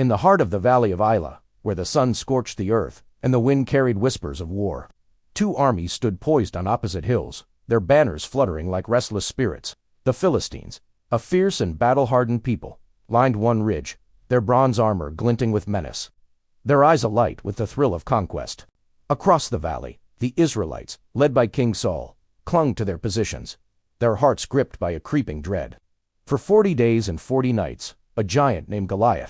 in the heart of the valley of Elah, where the sun scorched the earth and the wind carried whispers of war. Two armies stood poised on opposite hills, their banners fluttering like restless spirits. The Philistines, a fierce and battle-hardened people, lined one ridge, their bronze armor glinting with menace, their eyes alight with the thrill of conquest. Across the valley, the Israelites, led by King Saul, clung to their positions, their hearts gripped by a creeping dread. For 40 days and 40 nights, a giant named Goliath,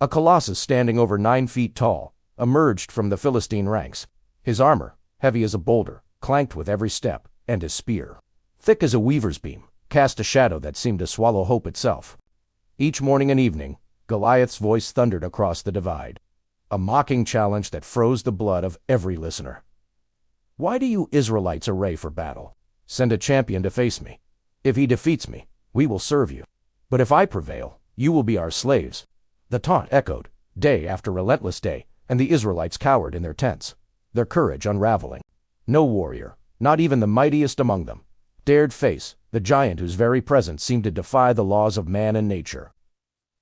a colossus standing over 9 feet tall, emerged from the Philistine ranks. His armor, heavy as a boulder, clanked with every step, and his spear, thick as a weaver's beam, cast a shadow that seemed to swallow hope itself. Each morning and evening, Goliath's voice thundered across the divide, a mocking challenge that froze the blood of every listener. "Why do you Israelites array for battle? Send a champion to face me. If he defeats me, we will serve you. But if I prevail, you will be our slaves." The taunt echoed, day after relentless day, and the Israelites cowered in their tents, their courage unraveling. No warrior, not even the mightiest among them, dared face the giant whose very presence seemed to defy the laws of man and nature.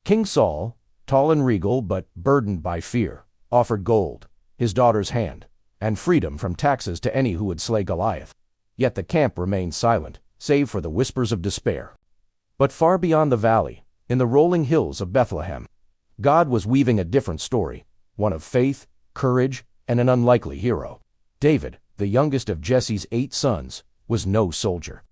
King Saul, tall and regal but burdened by fear, offered gold, his daughter's hand, and freedom from taxes to any who would slay Goliath. Yet the camp remained silent, save for the whispers of despair. But far beyond the valley, in the rolling hills of Bethlehem, God was weaving a different story, one of faith, courage, and an unlikely hero. David, the youngest of Jesse's 8 sons, was no soldier.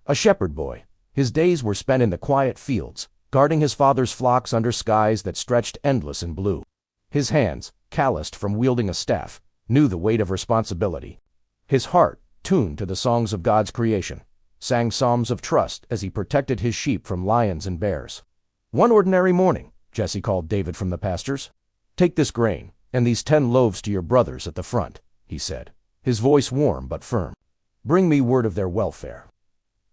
A shepherd boy, his days were spent in the quiet fields, guarding his father's flocks under skies that stretched endless and blue. His hands, calloused from wielding a staff, knew the weight of responsibility. His heart, tuned to the songs of God's creation, sang psalms of trust as he protected his sheep from lions and bears. One ordinary morning, Jesse called David from the pastures. "Take this grain and these 10 loaves to your brothers at the front," he said, his voice warm but firm. "Bring me word of their welfare."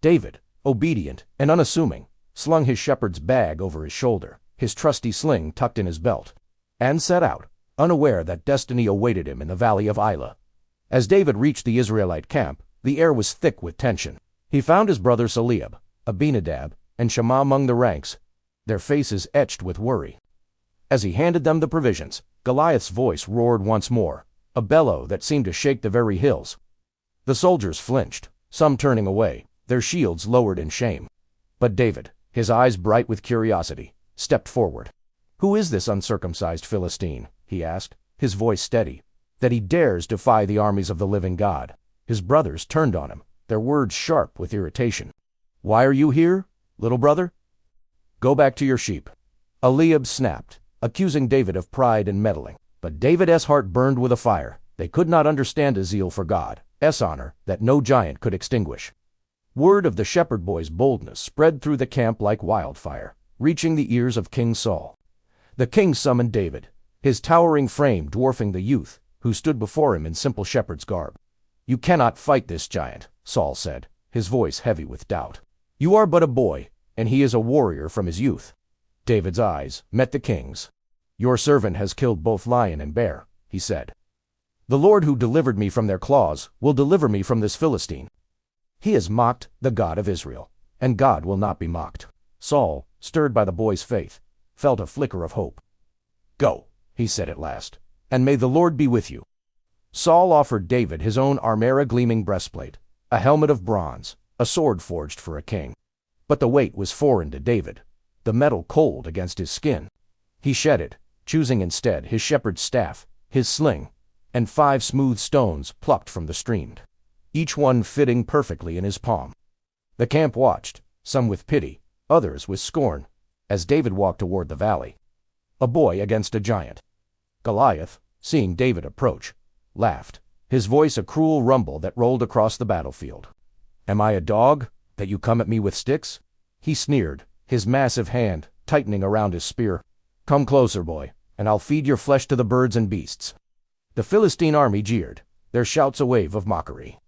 David, obedient and unassuming, slung his shepherd's bag over his shoulder, his trusty sling tucked in his belt, and set out, unaware that destiny awaited him in the valley of Elah. As David reached the Israelite camp, the air was thick with tension. He found his brothers Eliab, Abinadab, and Shammah among the ranks, their faces etched with worry. As he handed them the provisions, Goliath's voice roared once more, a bellow that seemed to shake the very hills. The soldiers flinched, some turning away, their shields lowered in shame. But David, his eyes bright with curiosity, stepped forward. "Who is this uncircumcised Philistine?" he asked, his voice steady, "that he dares defy the armies of the living God?" His brothers turned on him, their words sharp with irritation. "Why are you here, little brother? Go back to your sheep." Eliab snapped, accusing David of pride and meddling. But David's heart burned with a fire. They could not understand a zeal for God's honor that no giant could extinguish. Word of the shepherd boy's boldness spread through the camp like wildfire, reaching the ears of King Saul. The king summoned David, his towering frame dwarfing the youth, who stood before him in simple shepherd's garb. "You cannot fight this giant," Saul said, his voice heavy with doubt. "You are but a boy, and he is a warrior from his youth." David's eyes met the king's. "Your servant has killed both lion and bear," he said. "The Lord who delivered me from their claws will deliver me from this Philistine. He has mocked the God of Israel, and God will not be mocked." Saul, stirred by the boy's faith, felt a flicker of hope. "Go," he said at last, "and may the Lord be with you." Saul offered David his own armor-gleaming breastplate, a helmet of bronze, a sword forged for a king. But the weight was foreign to David, the metal cold against his skin. He shed it, choosing instead his shepherd's staff, his sling, and 5 smooth stones plucked from the stream, each one fitting perfectly in his palm. The camp watched, some with pity, others with scorn, as David walked toward the valley. A boy against a giant. Goliath, seeing David approach, laughed, his voice a cruel rumble that rolled across the battlefield. "Am I a dog, that you come at me with sticks?" he sneered, his massive hand tightening around his spear. "Come closer, boy, and I'll feed your flesh to the birds and beasts." The Philistine army jeered, their shouts a wave of mockery.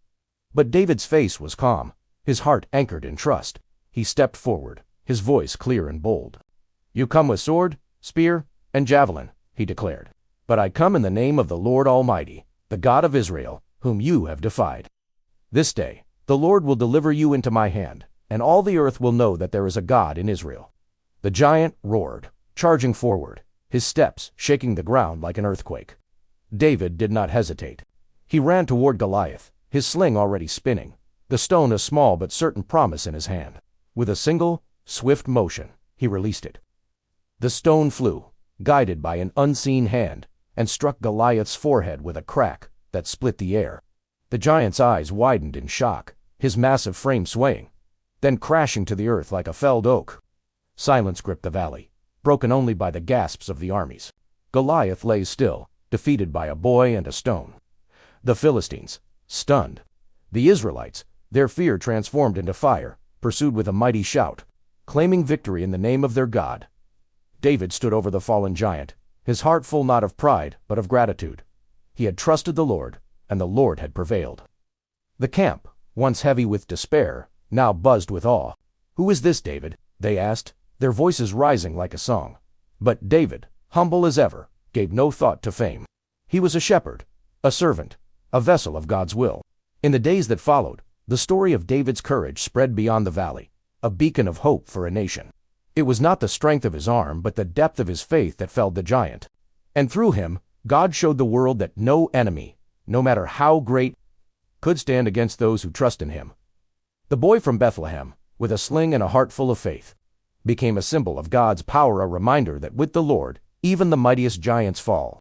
But David's face was calm, his heart anchored in trust. He stepped forward, his voice clear and bold. "You come with sword, spear, and javelin," he declared. "But I come in the name of the Lord Almighty, the God of Israel, whom you have defied. This day the Lord will deliver you into my hand, and all the earth will know that there is a God in Israel." The giant roared, charging forward, his steps shaking the ground like an earthquake. David did not hesitate. He ran toward Goliath, his sling already spinning, the stone a small but certain promise in his hand. With a single, swift motion, he released it. The stone flew, guided by an unseen hand, and struck Goliath's forehead with a crack that split the air. The giant's eyes widened in shock, his massive frame swaying, then crashing to the earth like a felled oak. Silence gripped the valley, broken only by the gasps of the armies. Goliath lay still, defeated by a boy and a stone. The Philistines, stunned. The Israelites, their fear transformed into fire, pursued with a mighty shout, claiming victory in the name of their God. David stood over the fallen giant, his heart full not of pride, but of gratitude. He had trusted the Lord, and the Lord had prevailed. The camp, once heavy with despair, now buzzed with awe. "Who is this, David?" they asked, their voices rising like a song. But David, humble as ever, gave no thought to fame. He was a shepherd, a servant, a vessel of God's will. In the days that followed, the story of David's courage spread beyond the valley, a beacon of hope for a nation. It was not the strength of his arm, but the depth of his faith that felled the giant. And through him, God showed the world that no enemy, no matter how great, could stand against those who trust in him. The boy from Bethlehem, with a sling and a heart full of faith, became a symbol of God's power, a reminder that with the Lord, even the mightiest giants fall.